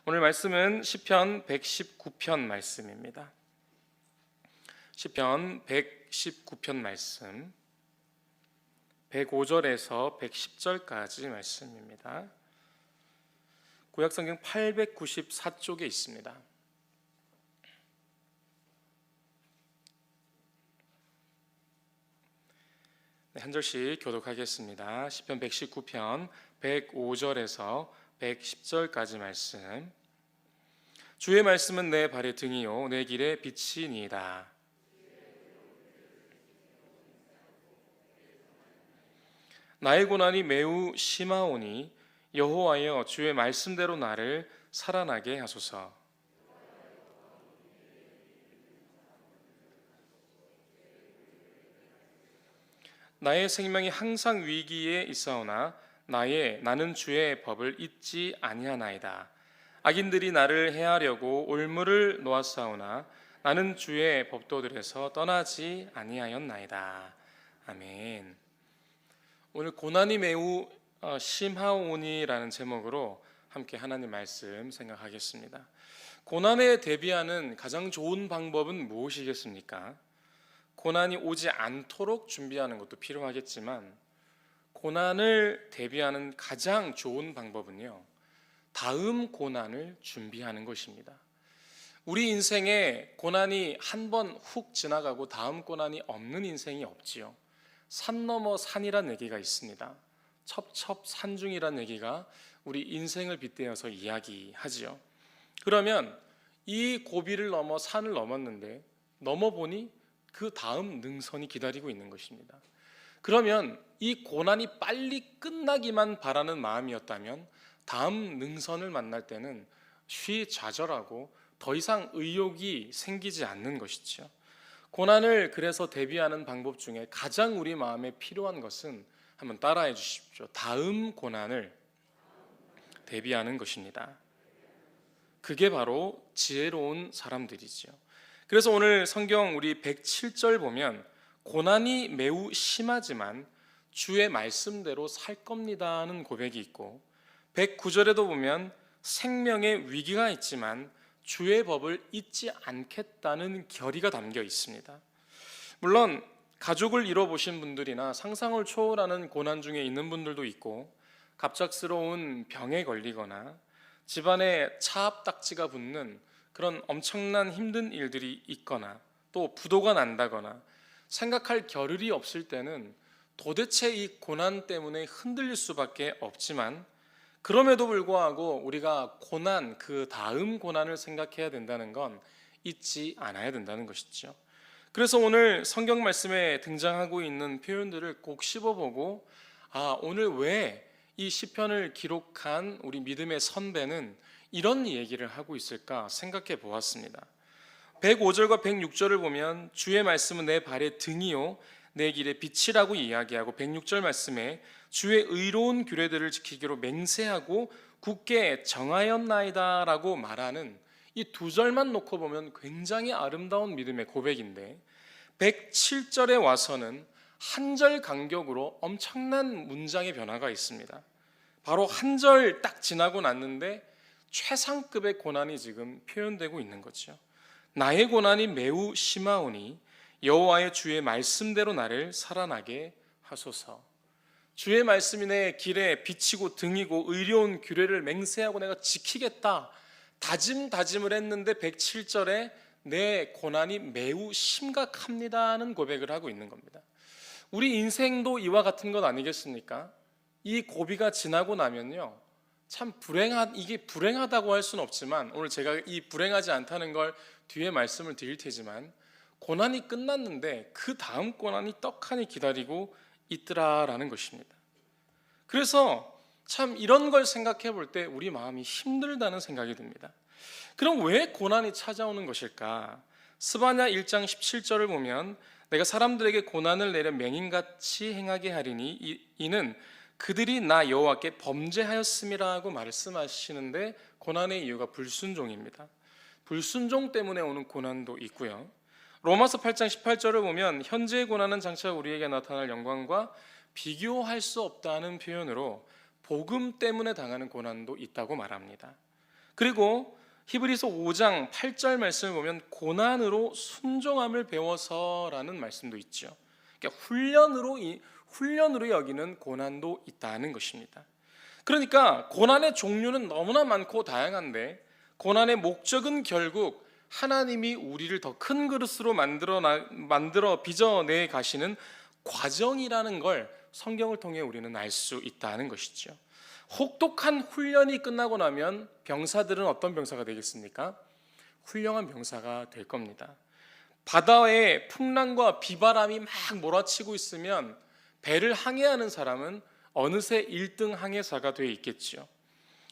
오늘 말씀은 시편 119편 말씀입니다. 시편 119편 말씀 105절에서 110절까지 말씀입니다. 구약성경 894쪽에 있습니다. 한 절씩 교독하겠습니다. 시편 119편 105절에서 110절까지 말씀. 주의 말씀은 내 발의 등이요 내 길의 빛이니이다. 나의 고난이 매우 심하오니 여호와여 주의 말씀대로 나를 살아나게 하소서. 나의 생명이 항상 위기에 있사오나 나는 주의 법을 잊지 아니하나이다. 악인들이 나를 해하려고 올무를 놓았사오나 나는 주의 법도들에서 떠나지 아니하였나이다. 아멘. 오늘 고난이 매우 심하오니라는 제목으로 함께 하나님 말씀 생각하겠습니다. 고난에 대비하는 가장 좋은 방법은 무엇이겠습니까? 고난이 오지 않도록 준비하는 것도 필요하겠지만 고난을 대비하는 가장 좋은 방법은요, 다음 고난을 준비하는 것입니다. 우리 인생에 고난이 한 번 훅 지나가고 다음 고난이 없는 인생이 없지요. 산 넘어 산이란 얘기가 있습니다. 첩첩산중이란 얘기가 우리 인생을 빗대어서 이야기하지요. 그러면 이 고비를 넘어 산을 넘었는데 넘어보니 그 다음 능선이 기다리고 있는 것입니다. 그러면 이 고난이 빨리 끝나기만 바라는 마음이었다면 다음 능선을 만날 때는 좌절하고 더 이상 의욕이 생기지 않는 것이죠. 고난을 그래서 대비하는 방법 중에 가장 우리 마음에 필요한 것은 한번 따라해 주십시오. 다음 고난을 대비하는 것입니다. 그게 바로 지혜로운 사람들이지요. 그래서 오늘 성경 우리 107절 보면 고난이 매우 심하지만 주의 말씀대로 살 겁니다는 고백이 있고 109절에도 보면 생명의 위기가 있지만 주의 법을 잊지 않겠다는 결의가 담겨 있습니다. 물론 가족을 잃어보신 분들이나 상상을 초월하는 고난 중에 있는 분들도 있고 갑작스러운 병에 걸리거나 집안에 차압딱지가 붙는 그런 엄청난 힘든 일들이 있거나 또 부도가 난다거나 생각할 겨를이 없을 때는 도대체 이 고난 때문에 흔들릴 수밖에 없지만 그럼에도 불구하고 우리가 고난, 그 다음 고난을 생각해야 된다는 건 잊지 않아야 된다는 것이죠. 그래서 오늘 성경 말씀에 등장하고 있는 표현들을 꼭 씹어보고 오늘 왜 이 시편을 기록한 우리 믿음의 선배는 이런 얘기를 하고 있을까 생각해 보았습니다. 105절과 106절을 보면 주의 말씀은 내 발의 등이요 내 길의 빛이라고 이야기하고 106절 말씀에 주의 의로운 규례들을 지키기로 맹세하고 굳게 정하였나이다 라고 말하는 이 두 절만 놓고 보면 굉장히 아름다운 믿음의 고백인데 107절에 와서는 한 절 간격으로 엄청난 문장의 변화가 있습니다. 바로 한 절 딱 지나고 났는데 최상급의 고난이 지금 표현되고 있는 거죠. 나의 고난이 매우 심하오니 여호와의 주의 말씀대로 나를 살아나게 하소서. 주의 말씀이 내 길에 빛이고 등이고 의로운 규례를 맹세하고 내가 지키겠다 다짐을 했는데 107절에 내 고난이 매우 심각합니다는 고백을 하고 있는 겁니다. 우리 인생도 이와 같은 것 아니겠습니까? 이 고비가 지나고 나면요, 참 이게 불행하다고 할 수는 없지만 오늘 제가 이 불행하지 않다는 걸 뒤에 말씀을 드릴 테지만 고난이 끝났는데 그 다음 고난이 떡하니 기다리고 있더라라는 것입니다. 그래서 참 이런 걸 생각해 볼 때 우리 마음이 힘들다는 생각이 듭니다. 그럼 왜 고난이 찾아오는 것일까? 스바냐 1장 17절을 보면 내가 사람들에게 고난을 내려 맹인같이 행하게 하리니 이는 그들이 나 여호와께 범죄하였음이라고 말씀하시는데 고난의 이유가 불순종입니다. 불순종 때문에 오는 고난도 있고요. 로마서 8장 18절을 보면 현재의 고난은 장차 우리에게 나타날 영광과 비교할 수 없다는 표현으로 복음 때문에 당하는 고난도 있다고 말합니다. 그리고 히브리서 5장 8절 말씀을 보면 고난으로 순종함을 배워서라는 말씀도 있죠. 그러니까 훈련으로 여기는 고난도 있다는 것입니다. 그러니까 고난의 종류는 너무나 많고 다양한데 고난의 목적은 결국 하나님이 우리를 더 큰 그릇으로 만들어 빚어내 가시는 과정이라는 걸 성경을 통해 우리는 알 수 있다는 것이죠. 혹독한 훈련이 끝나고 나면 병사들은 어떤 병사가 되겠습니까? 훌륭한 병사가 될 겁니다. 바다에 풍랑과 비바람이 막 몰아치고 있으면 배를 항해하는 사람은 어느새 1등 항해사가 되어 있겠죠.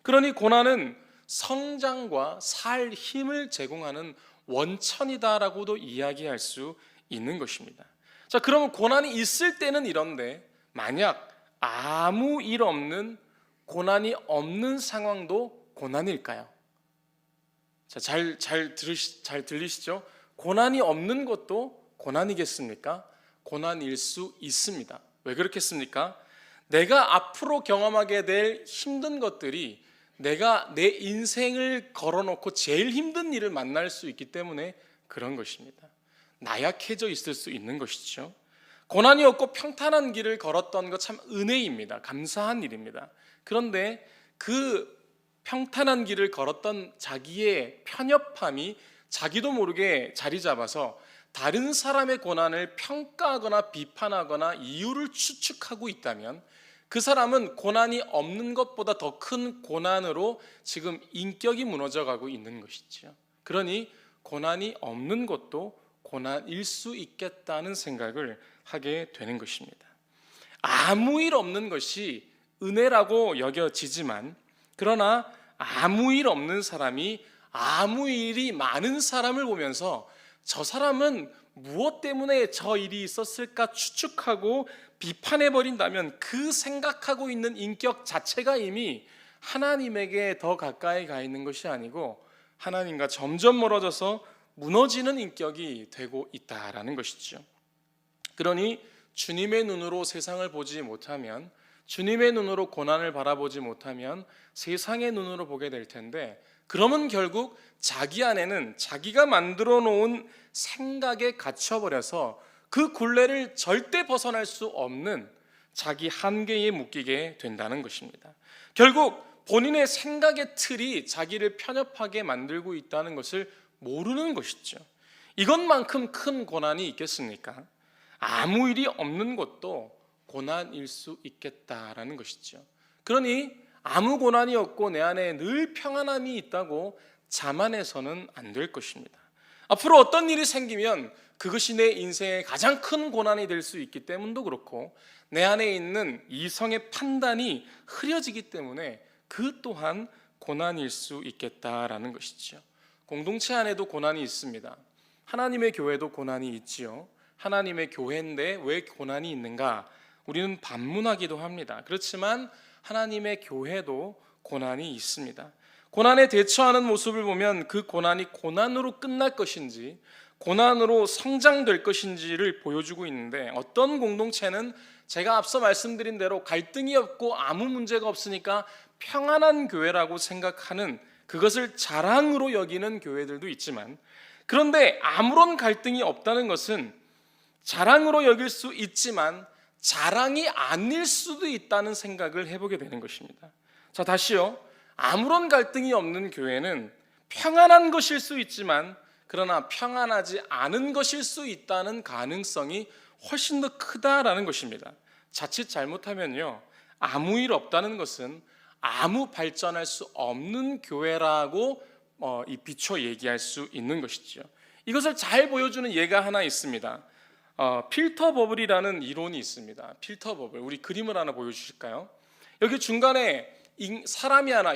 그러니 고난은 성장과 살 힘을 제공하는 원천이다라고도 이야기할 수 있는 것입니다. 자, 그러면 고난이 있을 때는 이런데 만약 아무 일 없는 고난이 없는 상황도 고난일까요? 자, 잘 들리시죠? 고난이 없는 것도 고난이겠습니까? 고난일 수 있습니다. 왜 그렇겠습니까? 내가 앞으로 경험하게 될 힘든 것들이 내가 내 인생을 걸어놓고 제일 힘든 일을 만날 수 있기 때문에 그런 것입니다. 나약해져 있을 수 있는 것이죠. 고난이 없고 평탄한 길을 걸었던 것 참 은혜입니다. 감사한 일입니다. 그런데 그 평탄한 길을 걸었던 자기의 편협함이 자기도 모르게 자리 잡아서 다른 사람의 고난을 평가하거나 비판하거나 이유를 추측하고 있다면 그 사람은 고난이 없는 것보다 더 큰 고난으로 지금 인격이 무너져가고 있는 것이죠. 그러니 고난이 없는 것도 고난일 수 있겠다는 생각을 하게 되는 것입니다. 아무 일 없는 것이 은혜라고 여겨지지만 그러나 아무 일 없는 사람이 아무 일이 많은 사람을 보면서 저 사람은 무엇 때문에 저 일이 있었을까 추측하고 비판해버린다면 그 생각하고 있는 인격 자체가 이미 하나님에게 더 가까이 가 있는 것이 아니고 하나님과 점점 멀어져서 무너지는 인격이 되고 있다라는 것이죠. 그러니 주님의 눈으로 세상을 보지 못하면, 주님의 눈으로 고난을 바라보지 못하면 세상의 눈으로 보게 될 텐데, 그러면 결국 자기 안에는 자기가 만들어 놓은 생각에 갇혀버려서 그 굴레를 절대 벗어날 수 없는 자기 한계에 묶이게 된다는 것입니다. 결국 본인의 생각의 틀이 자기를 편협하게 만들고 있다는 것을 모르는 것이죠. 이것만큼 큰 고난이 있겠습니까? 아무 일이 없는 것도 고난일 수 있겠다라는 것이죠. 그러니 아무 고난이 없고 내 안에 늘 평안함이 있다고 자만해서는 안 될 것입니다. 앞으로 어떤 일이 생기면 그것이 내 인생의 가장 큰 고난이 될 수 있기 때문도 그렇고 내 안에 있는 이성의 판단이 흐려지기 때문에 그 또한 고난일 수 있겠다라는 것이죠. 공동체 안에도 고난이 있습니다. 하나님의 교회도 고난이 있지요. 하나님의 교회인데 왜 고난이 있는가? 우리는 반문하기도 합니다. 그렇지만 하나님의 교회도 고난이 있습니다. 고난에 대처하는 모습을 보면 그 고난이 고난으로 끝날 것인지 고난으로 성장될 것인지를 보여주고 있는데, 어떤 공동체는 제가 앞서 말씀드린 대로 갈등이 없고 아무 문제가 없으니까 평안한 교회라고 생각하는, 그것을 자랑으로 여기는 교회들도 있지만, 그런데 아무런 갈등이 없다는 것은 자랑으로 여길 수 있지만 자랑이 아닐 수도 있다는 생각을 해보게 되는 것입니다. 자, 다시요. 아무런 갈등이 없는 교회는 평안한 것일 수 있지만 그러나 평안하지 않은 것일 수 있다는 가능성이 훨씬 더 크다라는 것입니다. 자칫 잘못하면요, 아무 일 없다는 것은 아무 발전할 수 없는 교회라고 비춰 얘기할 수 있는 것이죠. 이것을 잘 보여주는 예가 하나 있습니다. 필터 버블이라는 이론이 있습니다. 필터 버블. 우리 그림을 하나 보여주실까요? 여기 중간에 사람이 하나,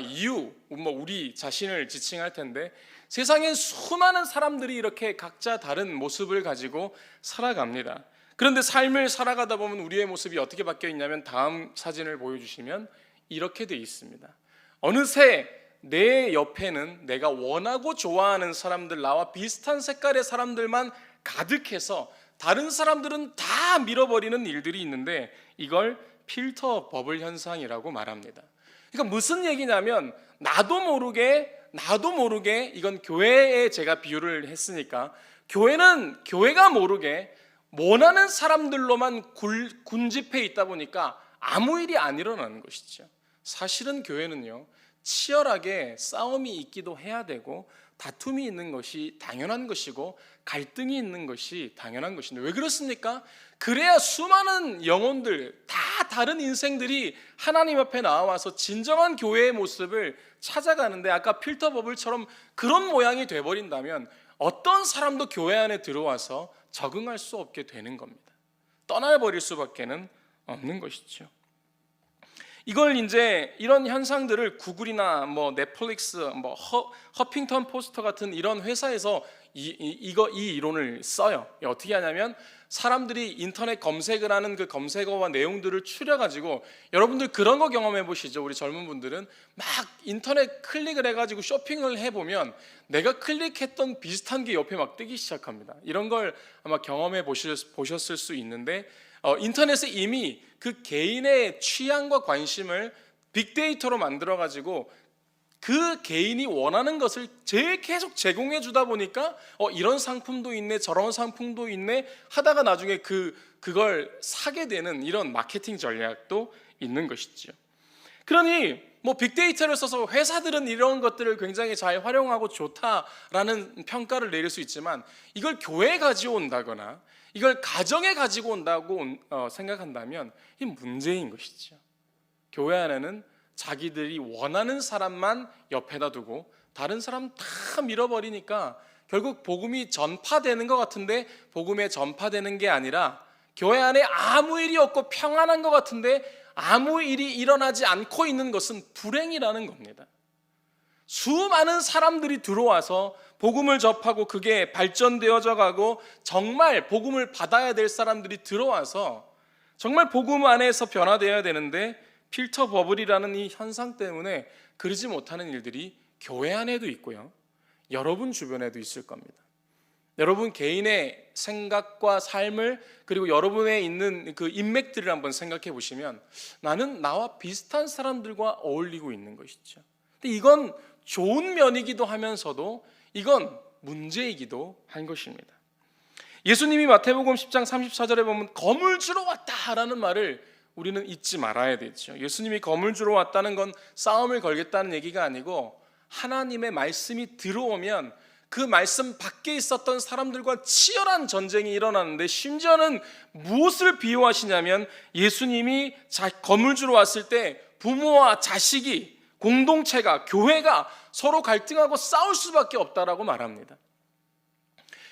우리 자신을 지칭할 텐데, 세상엔 수많은 사람들이 이렇게 각자 다른 모습을 가지고 살아갑니다. 그런데 삶을 살아가다 보면 우리의 모습이 어떻게 바뀌어 있냐면, 다음 사진을 보여주시면 이렇게 돼 있습니다. 어느새 내 옆에는 내가 원하고 좋아하는 사람들, 나와 비슷한 색깔의 사람들만 가득해서 다른 사람들은 다 밀어버리는 일들이 있는데, 이걸 필터 버블 현상이라고 말합니다. 그러니까 무슨 얘기냐면, 나도 모르게 나도 모르게, 이건 교회에 제가 비유를 했으니까, 교회는 교회가 모르게 원하는 사람들로만 군집해 있다 보니까 아무 일이 안 일어나는 것이죠. 사실은 교회는요, 치열하게 싸움이 있기도 해야 되고 다툼이 있는 것이 당연한 것이고 갈등이 있는 것이 당연한 것인데, 왜 그렇습니까? 그래야 수많은 영혼들, 다 다른 인생들이 하나님 앞에 나와서 진정한 교회의 모습을 찾아가는데, 아까 필터 버블처럼 그런 모양이 돼버린다면 어떤 사람도 교회 안에 들어와서 적응할 수 없게 되는 겁니다. 떠나버릴 수밖에는 없는 것이죠. 이걸 이제 이런 현상들을 구글이나 넷플릭스, 허핑턴 포스터 같은 이런 회사에서 이 이론을 써요. 어떻게 하냐면 사람들이 인터넷 검색을 하는 그 검색어와 내용들을 추려가지고, 여러분들 그런 거 경험해 보시죠. 우리 젊은 분들은 막 인터넷 클릭을 해가지고 쇼핑을 해보면 내가 클릭했던 비슷한 게 옆에 막 뜨기 시작합니다. 이런 걸 아마 경험해 보셨을 수 있는데, 인터넷에 이미 그 개인의 취향과 관심을 빅데이터로 만들어가지고 그 개인이 원하는 것을 계속 제공해 주다 보니까 이런 상품도 있네, 저런 상품도 있네 하다가 나중에 그걸 사게 되는 이런 마케팅 전략도 있는 것이죠. 그러니 빅데이터를 써서 회사들은 이런 것들을 굉장히 잘 활용하고 좋다라는 평가를 내릴 수 있지만, 이걸 교회에 가져온다거나 이걸 가정에 가지고 온다고 생각한다면 이 문제인 것이죠. 교회 안에는 자기들이 원하는 사람만 옆에다 두고 다른 사람 다 밀어버리니까 결국 복음이 전파되는 것 같은데 복음에 전파되는 게 아니라, 교회 안에 아무 일이 없고 평안한 것 같은데 아무 일이 일어나지 않고 있는 것은 불행이라는 겁니다. 수많은 사람들이 들어와서 복음을 접하고 그게 발전되어져 가고, 정말 복음을 받아야 될 사람들이 들어와서 정말 복음 안에서 변화되어야 되는데, 필터 버블이라는 이 현상 때문에 그러지 못하는 일들이 교회 안에도 있고요, 여러분 주변에도 있을 겁니다. 여러분 개인의 생각과 삶을, 그리고 여러분에 있는 그 인맥들을 한번 생각해 보시면 나는 나와 비슷한 사람들과 어울리고 있는 것이죠. 근데 이건 좋은 면이기도 하면서도 이건 문제이기도 한 것입니다. 예수님이 마태복음 10장 34절에 보면 검을 주러 왔다라는 말을 우리는 잊지 말아야 되죠. 예수님이 검을 주러 왔다는 건 싸움을 걸겠다는 얘기가 아니고, 하나님의 말씀이 들어오면 그 말씀 밖에 있었던 사람들과 치열한 전쟁이 일어나는데, 심지어는 무엇을 비유하시냐면 예수님이 검을 주러 왔을 때 부모와 자식이, 공동체가, 교회가 서로 갈등하고 싸울 수밖에 없다라고 말합니다.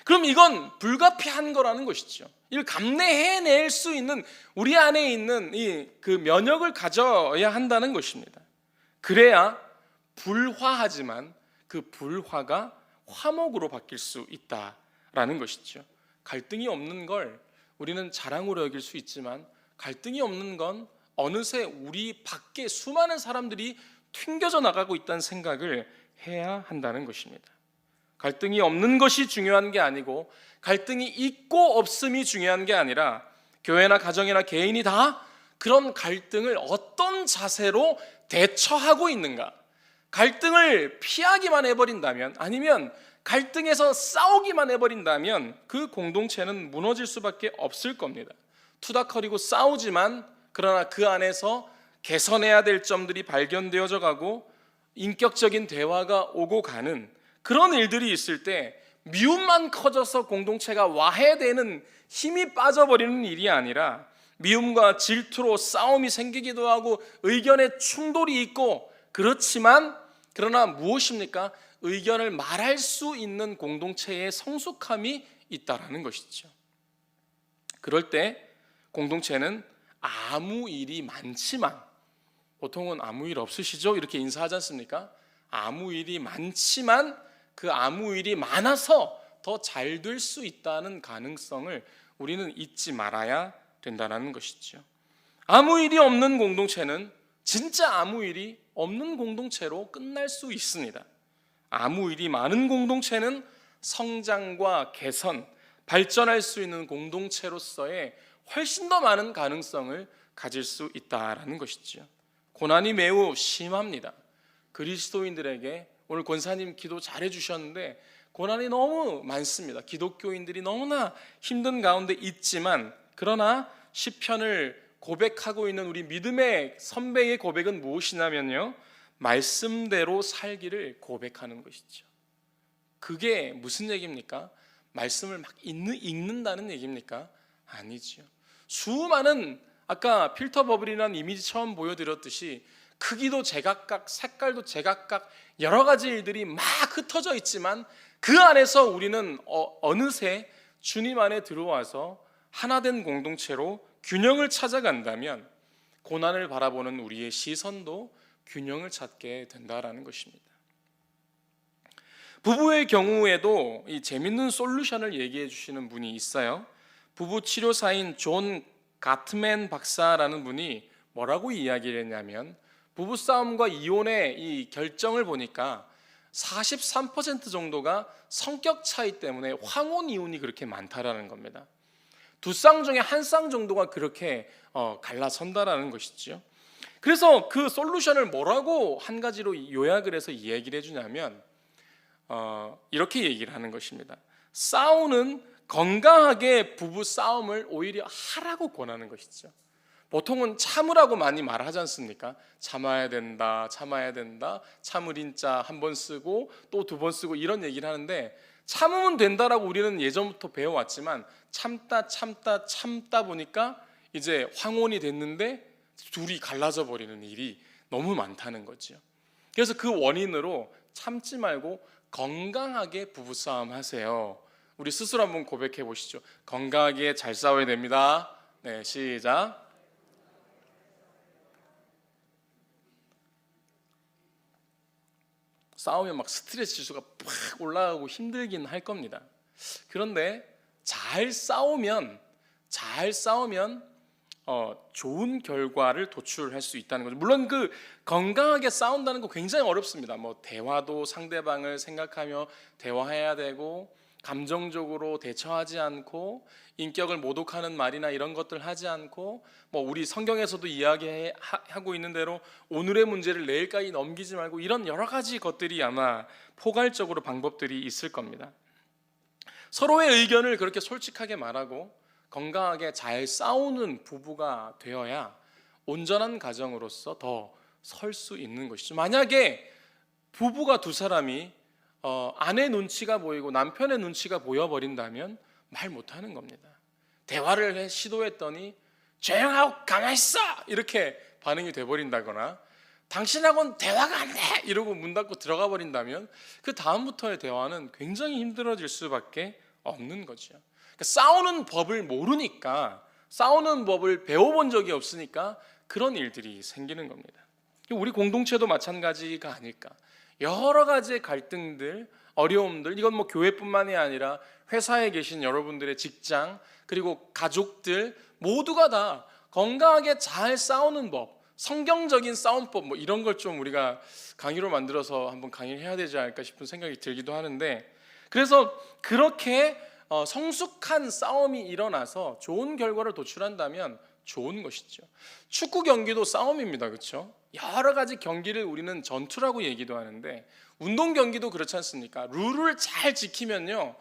그럼 이건 불가피한 거라는 것이죠. 이걸 감내해낼 수 있는 우리 안에 있는 그 면역을 가져야 한다는 것입니다. 그래야 불화하지만 그 불화가 화목으로 바뀔 수 있다라는 것이죠. 갈등이 없는 걸 우리는 자랑으로 여길 수 있지만, 갈등이 없는 건 어느새 우리 밖에 수많은 사람들이 튕겨져 나가고 있다는 생각을 해야 한다는 것입니다. 갈등이 없는 것이 중요한 게 아니고, 갈등이 있고 없음이 중요한 게 아니라, 교회나 가정이나 개인이 다 그런 갈등을 어떤 자세로 대처하고 있는가. 갈등을 피하기만 해버린다면, 아니면 갈등에서 싸우기만 해버린다면 그 공동체는 무너질 수밖에 없을 겁니다. 투닥거리고 싸우지만, 그러나 그 안에서 개선해야 될 점들이 발견되어져 가고 인격적인 대화가 오고 가는 그런 일들이 있을 때, 미움만 커져서 공동체가 와해되는, 힘이 빠져버리는 일이 아니라, 미움과 질투로 싸움이 생기기도 하고 의견의 충돌이 있고, 그러나 무엇입니까? 의견을 말할 수 있는 공동체의 성숙함이 있다라는 것이죠. 그럴 때 공동체는 아무 일이 많지만, 보통은 아무 일 없으시죠? 이렇게 인사하지 않습니까? 아무 일이 많지만 그 아무 일이 많아서 더 잘 될 수 있다는 가능성을 우리는 잊지 말아야 된다는 것이죠. 아무 일이 없는 공동체는 진짜 아무 일이 없는 공동체로 끝날 수 있습니다. 아무 일이 많은 공동체는 성장과 개선, 발전할 수 있는 공동체로서의 훨씬 더 많은 가능성을 가질 수 있다는 것이죠. 고난이 매우 심합니다. 그리스도인들에게 오늘 권사님 기도 잘해 주셨는데 고난이 너무 많습니다. 기독교인들이 너무나 힘든 가운데 있지만, 그러나 시편을 고백하고 있는 우리 믿음의 선배의 고백은 무엇이냐면요, 말씀대로 살기를 고백하는 것이죠. 그게 무슨 얘기입니까? 말씀을 막 읽는다는 얘기입니까? 아니지요. 수많은, 아까 필터 버블이라는 이미지 처음 보여드렸듯이 크기도 제각각, 색깔도 제각각 여러 가지 일들이 막 흩어져 있지만 그 안에서 우리는 어느새 주님 안에 들어와서 하나된 공동체로 균형을 찾아간다면 고난을 바라보는 우리의 시선도 균형을 찾게 된다라는 것입니다. 부부의 경우에도 이 재밌는 솔루션을 얘기해 주시는 분이 있어요. 부부 치료사인 존 가트맨 박사라는 분이 뭐라고 이야기를 했냐면, 부부싸움과 이혼의 이 결정을 보니까 43% 정도가 성격 차이 때문에 황혼 이혼이 그렇게 많다라는 겁니다. 두 쌍 중에 한 쌍 정도가 그렇게 갈라선다라는 것이죠. 그래서 그 솔루션을 뭐라고 한 가지로 요약을 해서 이야기를 해주냐면 이렇게 얘기를 하는 것입니다. 싸우는, 건강하게 부부 싸움을 오히려 하라고 권하는 것이죠. 보통은 참으라고 많이 말하지 않습니까? 참아야 된다, 참아야 된다, 참을 인자 한 번 쓰고 또 두 번 쓰고 이런 얘기를 하는데, 참으면 된다라고 우리는 예전부터 배워왔지만 참다 보니까 이제 황혼이 됐는데 둘이 갈라져 버리는 일이 너무 많다는 거죠. 그래서 그 원인으로 참지 말고 건강하게 부부싸움 하세요. 우리 스스로 한번 고백해 보시죠. 건강하게 잘 싸워야 됩니다. 네, 시작. 싸우면 막 스트레스 지수가 팍 올라가고 힘들긴 할 겁니다. 그런데 잘 싸우면 좋은 결과를 도출할 수 있다는 거죠. 물론 그 건강하게 싸운다는 거 굉장히 어렵습니다. 뭐 대화도 상대방을 생각하며 대화해야 되고, 감정적으로 대처하지 않고, 인격을 모독하는 말이나 이런 것들 하지 않고, 뭐 우리 성경에서도 이야기하고 있는 대로 오늘의 문제를 내일까지 넘기지 말고, 이런 여러 가지 것들이 아마 포괄적으로 방법들이 있을 겁니다. 서로의 의견을 그렇게 솔직하게 말하고 건강하게 잘 싸우는 부부가 되어야 온전한 가정으로서 더 설 수 있는 것이죠. 만약에 부부가 두 사람이 아내 눈치가 보이고 남편의 눈치가 보여버린다면 말 못하는 겁니다. 대화를 시도했더니 조용하고 가만히 있어! 이렇게 반응이 돼버린다거나, 당신하고는 대화가 안 돼! 이러고 문 닫고 들어가 버린다면 그 다음부터의 대화는 굉장히 힘들어질 수밖에 없는 거죠. 그러니까 싸우는 법을 모르니까, 싸우는 법을 배워본 적이 없으니까 그런 일들이 생기는 겁니다. 우리 공동체도 마찬가지가 아닐까. 여러 가지의 갈등들, 어려움들, 이건 뭐 교회뿐만이 아니라 회사에 계신 여러분들의 직장, 그리고 가족들 모두가 다 건강하게 잘 싸우는 법, 성경적인 싸움법, 뭐 이런 걸 좀 우리가 강의로 만들어서 한번 강의를 해야 되지 않을까 싶은 생각이 들기도 하는데, 그래서 그렇게 성숙한 싸움이 일어나서 좋은 결과를 도출한다면 좋은 것이죠. 축구 경기도 싸움입니다. 그렇죠? 여러 가지 경기를 우리는 전투라고 얘기도 하는데, 운동 경기도 그렇지 않습니까? 룰을 잘 지키면요,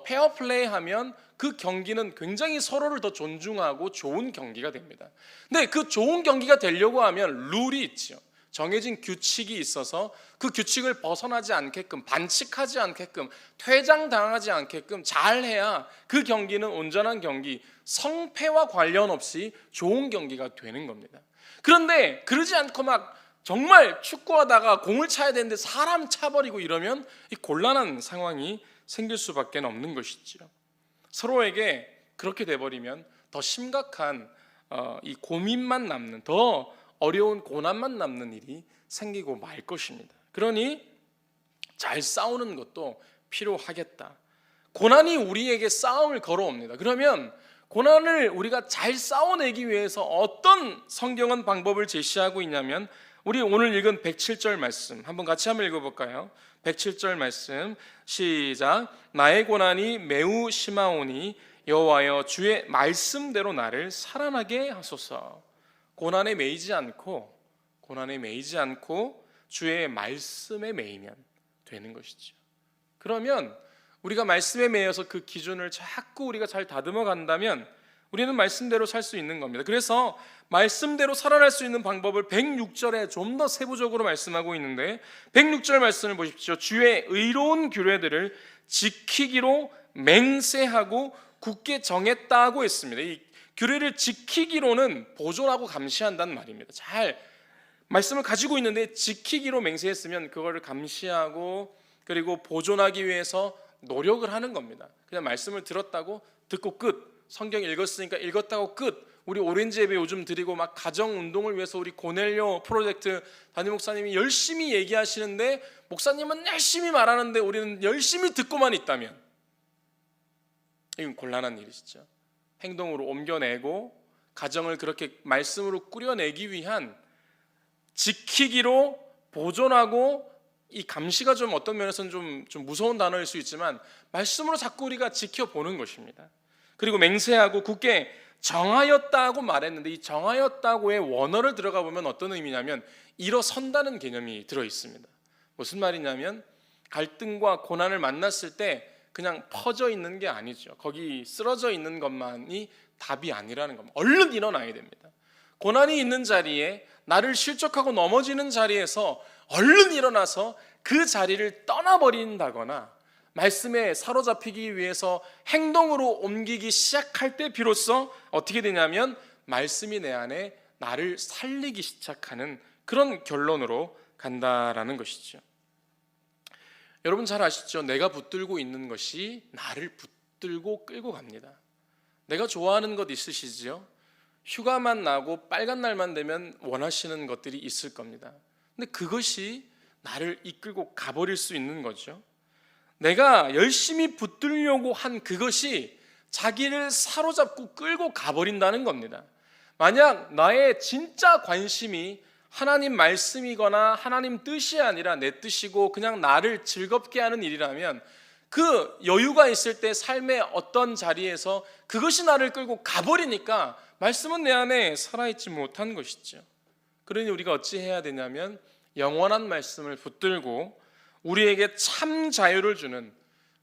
페어플레이 하면 그 경기는 굉장히 서로를 더 존중하고 좋은 경기가 됩니다. 근데 그 좋은 경기가 되려고 하면 룰이 있죠. 정해진 규칙이 있어서 그 규칙을 벗어나지 않게끔, 반칙하지 않게끔, 퇴장당하지 않게끔 잘해야 그 경기는 온전한 경기, 성패와 관련 없이 좋은 경기가 되는 겁니다. 그런데 그러지 않고 막 정말 축구하다가 공을 차야 되는데 사람 차버리고 이러면 이 곤란한 상황이 생길 수밖에 없는 것이죠. 서로에게 그렇게 돼버리면 더 심각한 이 고민만 남는, 더 어려운 고난만 남는 일이 생기고 말 것입니다. 그러니 잘 싸우는 것도 필요하겠다. 고난이 우리에게 싸움을 걸어옵니다. 그러면 고난을 우리가 잘 싸워내기 위해서 어떤 성경은 방법을 제시하고 있냐면, 우리 오늘 읽은 107절 말씀 한번 같이 한번 읽어볼까요? 107절 말씀 시작. 나의 고난이 매우 심하오니 여호와여 주의 말씀대로 나를 살아나게 하소서. 고난에 매이지 않고 주의 말씀에 매이면 되는 것이죠. 그러면 우리가 말씀에 매여서 그 기준을 자꾸 우리가 잘 다듬어 간다면 우리는 말씀대로 살 수 있는 겁니다. 그래서 말씀대로 살아날 수 있는 방법을 106절에 좀 더 세부적으로 말씀하고 있는데 106절 말씀을 보십시오. 주의 의로운 규례들을 지키기로 맹세하고 굳게 정했다고 했습니다. 이 규례를 지키기로는 보존하고 감시한다는 말입니다. 잘 말씀을 가지고 있는데 지키기로 맹세했으면 그거를 감시하고 그리고 보존하기 위해서 노력을 하는 겁니다. 그냥 말씀을 들었다고 듣고 끝. 성경 읽었으니까 읽었다고 끝. 우리 오렌지 예배 요즘 드리고 막 가정 운동을 위해서 우리 고넬료 프로젝트 담임 목사님이 열심히 얘기하시는데 목사님은 열심히 말하는데 우리는 열심히 듣고만 있다면 이건 곤란한 일이시죠. 행동으로 옮겨내고 가정을 그렇게 말씀으로 꾸려내기 위한 지키기로 보존하고 이 감시가 좀 어떤 면에서는 좀 무서운 단어일 수 있지만 말씀으로 자꾸 우리가 지켜보는 것입니다. 그리고 맹세하고 굳게 정하였다고 말했는데 이 정하였다고의 원어를 들어가 보면 어떤 의미냐면 일어선다는 개념이 들어 있습니다. 무슨 말이냐면 갈등과 고난을 만났을 때 그냥 퍼져 있는 게 아니죠. 거기 쓰러져 있는 것만이 답이 아니라는 겁니다. 얼른 일어나야 됩니다. 고난이 있는 자리에 나를 실족하고 넘어지는 자리에서 얼른 일어나서 그 자리를 떠나버린다거나 말씀에 사로잡히기 위해서 행동으로 옮기기 시작할 때 비로소 어떻게 되냐면 말씀이 내 안에 나를 살리기 시작하는 그런 결론으로 간다라는 것이죠. 여러분 잘 아시죠? 내가 붙들고 있는 것이 나를 붙들고 끌고 갑니다. 내가 좋아하는 것 있으시죠? 휴가만 나고 빨간 날만 되면 원하시는 것들이 있을 겁니다. 근데 그것이 나를 이끌고 가버릴 수 있는 거죠. 내가 열심히 붙들려고 한 그것이 자기를 사로잡고 끌고 가버린다는 겁니다. 만약 나의 진짜 관심이 하나님 말씀이거나 하나님 뜻이 아니라 내 뜻이고 그냥 나를 즐겁게 하는 일이라면 그 여유가 있을 때 삶의 어떤 자리에서 그것이 나를 끌고 가버리니까 말씀은 내 안에 살아있지 못한 것이죠. 그러니 우리가 어찌 해야 되냐면 영원한 말씀을 붙들고 우리에게 참 자유를 주는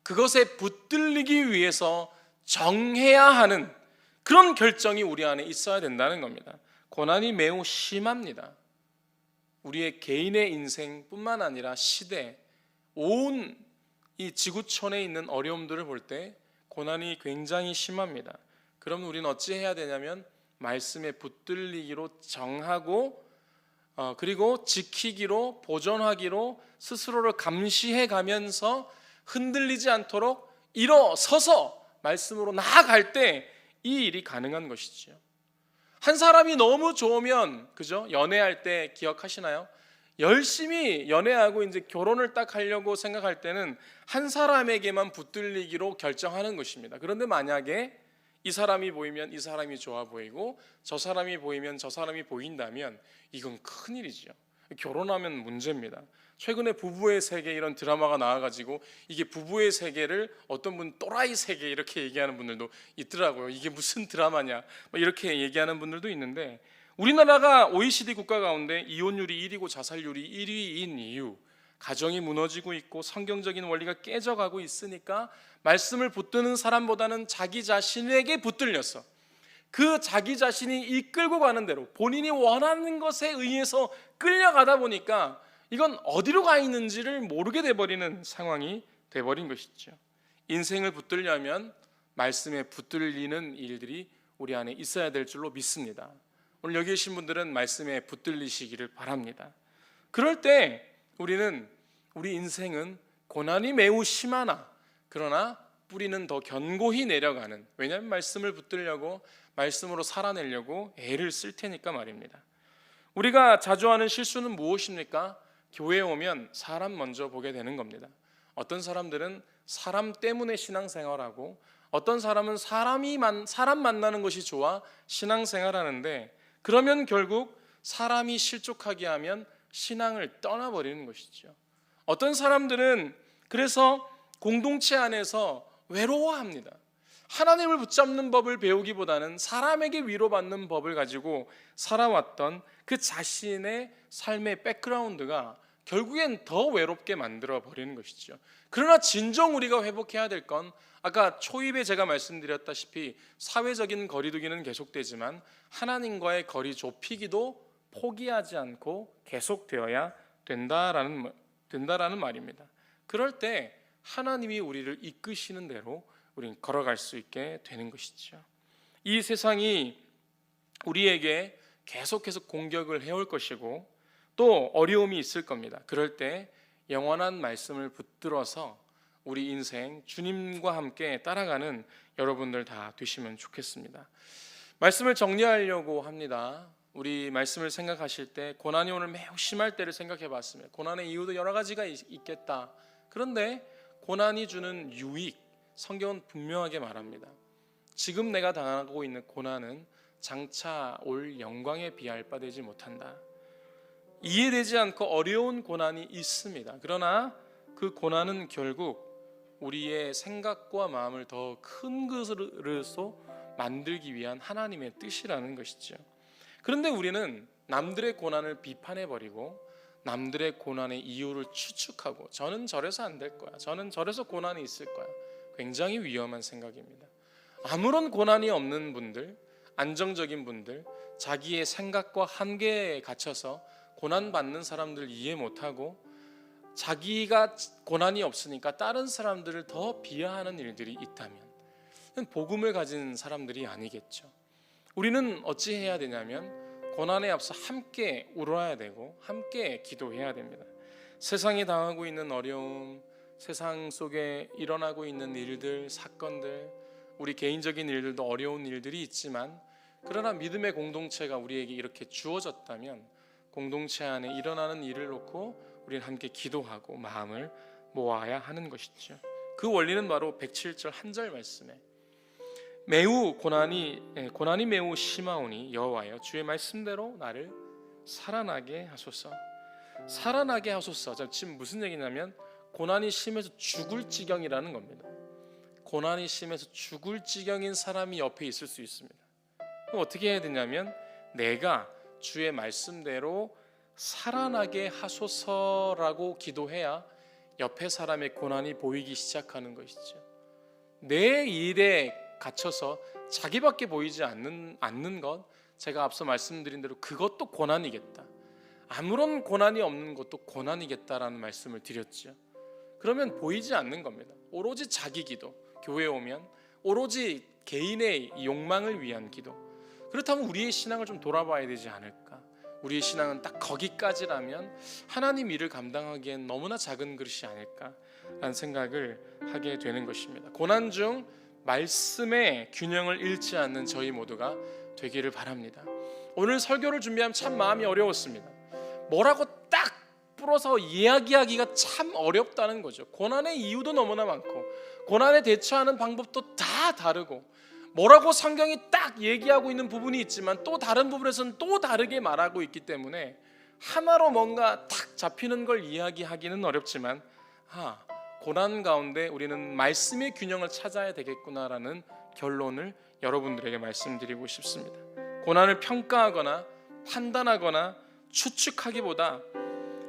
그것에 붙들리기 위해서 정해야 하는 그런 결정이 우리 안에 있어야 된다는 겁니다. 고난이 매우 심합니다. 우리의 개인의 인생뿐만 아니라 시대, 온 이 지구촌에 있는 어려움들을 볼 때 고난이 굉장히 심합니다. 그럼 우리는 어찌 해야 되냐면 말씀에 붙들리기로 정하고 그리고 지키기로 보존하기로 스스로를 감시해 가면서 흔들리지 않도록 일어서서 말씀으로 나아갈 때 이 일이 가능한 것이죠. 한 사람이 너무 좋으면 그죠? 연애할 때 기억하시나요? 열심히 연애하고 이제 결혼을 딱 하려고 생각할 때는 한 사람에게만 붙들리기로 결정하는 것입니다. 그런데 만약에 이 사람이 보이면 이 사람이 좋아 보이고 저 사람이 보이면 저 사람이 보인다면 이건 큰일이죠. 결혼하면 문제입니다. 최근에 부부의 세계 이런 드라마가 나와가지고 이게 부부의 세계를 어떤 분 또라이 세계 이렇게 얘기하는 분들도 있더라고요. 이게 무슨 드라마냐 이렇게 얘기하는 분들도 있는데 우리나라가 OECD 국가 가운데 이혼율이 1위고 자살률이 1위인 이유, 가정이 무너지고 있고 성경적인 원리가 깨져가고 있으니까 말씀을 붙드는 사람보다는 자기 자신에게 붙들려서 그 자기 자신이 이끌고 가는 대로 본인이 원하는 것에 의해서 끌려가다 보니까 이건 어디로 가 있는지를 모르게 돼버리는 상황이 돼버린 것이죠. 인생을 붙들려면 말씀에 붙들리는 일들이 우리 안에 있어야 될 줄로 믿습니다. 오늘 여기 계신 분들은 말씀에 붙들리시기를 바랍니다. 그럴 때 우리 인생은 고난이 매우 심하나 그러나 뿌리는 더 견고히 내려가는, 왜냐하면 말씀을 붙들려고 말씀으로 살아내려고 애를 쓸 테니까 말입니다. 우리가 자주 하는 실수는 무엇입니까? 교회에 오면 사람 먼저 보게 되는 겁니다. 어떤 사람들은 사람 때문에 신앙생활하고 어떤 사람은 사람 만나는 것이 좋아 신앙생활하는데 그러면 결국 사람이 실족하게 하면 신앙을 떠나버리는 것이죠. 어떤 사람들은 그래서 공동체 안에서 외로워합니다. 하나님을 붙잡는 법을 배우기보다는 사람에게 위로받는 법을 가지고 살아왔던 그 자신의 삶의 백그라운드가 결국엔 더 외롭게 만들어 버리는 것이죠. 그러나 진정 우리가 회복해야 될 건 아까 초입에 제가 말씀드렸다시피 사회적인 거리두기는 계속되지만 하나님과의 거리 좁히기도 포기하지 않고 계속되어야 된다라는 말입니다. 그럴 때 하나님이 우리를 이끄시는 대로 우리는 걸어갈 수 있게 되는 것이죠. 이 세상이 우리에게 계속해서 공격을 해올 것이고 또 어려움이 있을 겁니다. 그럴 때 영원한 말씀을 붙들어서 우리 인생 주님과 함께 따라가는 여러분들 다 되시면 좋겠습니다. 말씀을 정리하려고 합니다. 우리 말씀을 생각하실 때 고난이 오늘 매우 심할 때를 생각해 봤습니다. 고난의 이유도 여러 가지가 있겠다. 그런데 고난이 주는 유익, 성경은 분명하게 말합니다. 지금 내가 당하고 있는 고난은 장차 올 영광에 비할 바 되지 못한다. 이해되지 않고 어려운 고난이 있습니다. 그러나 그 고난은 결국 우리의 생각과 마음을 더 큰 것으로 만들기 위한 하나님의 뜻이라는 것이죠. 그런데 우리는 남들의 고난을 비판해버리고 남들의 고난의 이유를 추측하고 저는 저래서 안 될 거야, 저는 저래서 고난이 있을 거야. 굉장히 위험한 생각입니다. 아무런 고난이 없는 분들, 안정적인 분들, 자기의 생각과 한계에 갇혀서 고난받는 사람들 이해 못하고 자기가 고난이 없으니까 다른 사람들을 더 비하하는 일들이 있다면 복음을 가진 사람들이 아니겠죠. 우리는 어찌 해야 되냐면 고난에 앞서 함께 울어야 되고 함께 기도해야 됩니다. 세상이 당하고 있는 어려움, 세상 속에 일어나고 있는 일들, 사건들, 우리 개인적인 일들도 어려운 일들이 있지만 그러나 믿음의 공동체가 우리에게 이렇게 주어졌다면 공동체 안에 일어나는 일을 놓고 우리는 함께 기도하고 마음을 모아야 하는 것이죠. 그 원리는 바로 107절 한 절 말씀에 고난이 매우 심하오니 여호와여 주의 말씀대로 나를 살아나게 하소서. 살아나게 하소서. 지금 무슨 얘기냐면 고난이 심해서 죽을 지경이라는 겁니다. 고난이 심해서 죽을 지경인 사람이 옆에 있을 수 있습니다. 그럼 어떻게 해야 되냐면 내가 주의 말씀대로 살아나게 하소서라고 기도해야 옆에 사람의 고난이 보이기 시작하는 것이죠. 내 일에 갇혀서 자기밖에 보이지 않는 것, 제가 앞서 말씀드린 대로 그것도 고난이겠다. 아무런 고난이 없는 것도 고난이겠다라는 말씀을 드렸죠. 그러면 보이지 않는 겁니다. 오로지 자기 기도, 교회에 오면 오로지 개인의 욕망을 위한 기도. 그렇다면 우리의 신앙을 좀 돌아봐야 되지 않을까? 우리의 신앙은 딱 거기까지라면 하나님 일을 감당하기엔 너무나 작은 그릇이 아닐까라는 생각을 하게 되는 것입니다. 고난 중 말씀의 균형을 잃지 않는 저희 모두가 되기를 바랍니다. 오늘 설교를 준비하면 참 마음이 어려웠습니다. 뭐라고 딱 풀어서 이야기하기가 참 어렵다는 거죠. 고난의 이유도 너무나 많고 고난에 대처하는 방법도 다 다르고 뭐라고 성경이 딱 얘기하고 있는 부분이 있지만 또 다른 부분에서는 또 다르게 말하고 있기 때문에 하나로 뭔가 탁 잡히는 걸 이야기하기는 어렵지만 고난 가운데 우리는 말씀의 균형을 찾아야 되겠구나라는 결론을 여러분들에게 말씀드리고 싶습니다. 고난을 평가하거나 판단하거나 추측하기보다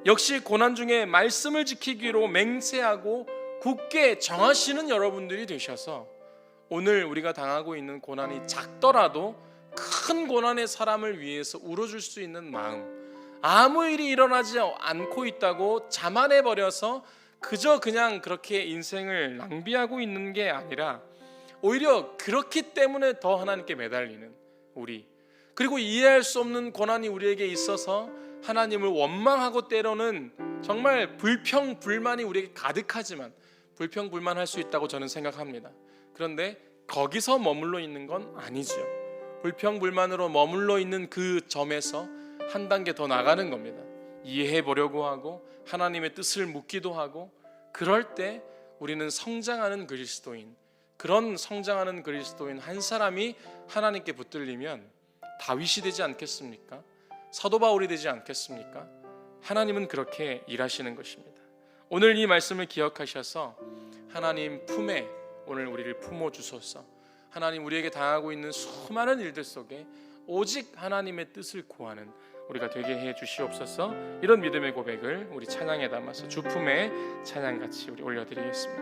역시 고난 중에 말씀을 지키기로 맹세하고 굳게 정하시는 여러분들이 되셔서 오늘 우리가 당하고 있는 고난이 작더라도 큰 고난의 사람을 위해서 울어줄 수 있는 마음, 아무 일이 일어나지 않고 있다고 자만해버려서 그저 그냥 그렇게 인생을 낭비하고 있는 게 아니라 오히려 그렇기 때문에 더 하나님께 매달리는 우리, 그리고 이해할 수 없는 고난이 우리에게 있어서 하나님을 원망하고 때로는 정말 불평불만이 우리에게 가득하지만 불평불만할 수 있다고 저는 생각합니다. 그런데 거기서 머물러 있는 건 아니죠. 불평불만으로 머물러 있는 그 점에서 한 단계 더 나가는 겁니다. 이해해 보려고 하고 하나님의 뜻을 묻기도 하고 그럴 때 우리는 성장하는 그리스도인, 그런 성장하는 그리스도인 한 사람이 하나님께 붙들리면 다윗이 되지 않겠습니까? 사도 바울이 되지 않겠습니까? 하나님은 그렇게 일하시는 것입니다. 오늘 이 말씀을 기억하셔서 하나님 품에 오늘 우리를 품어주소서. 하나님 우리에게 당하고 있는 수많은 일들 속에 오직 하나님의 뜻을 구하는 우리가 되게 해 주시옵소서. 이런 믿음의 고백을 우리 찬양에 담아서 주품의 찬양같이 우리 올려드리겠습니다.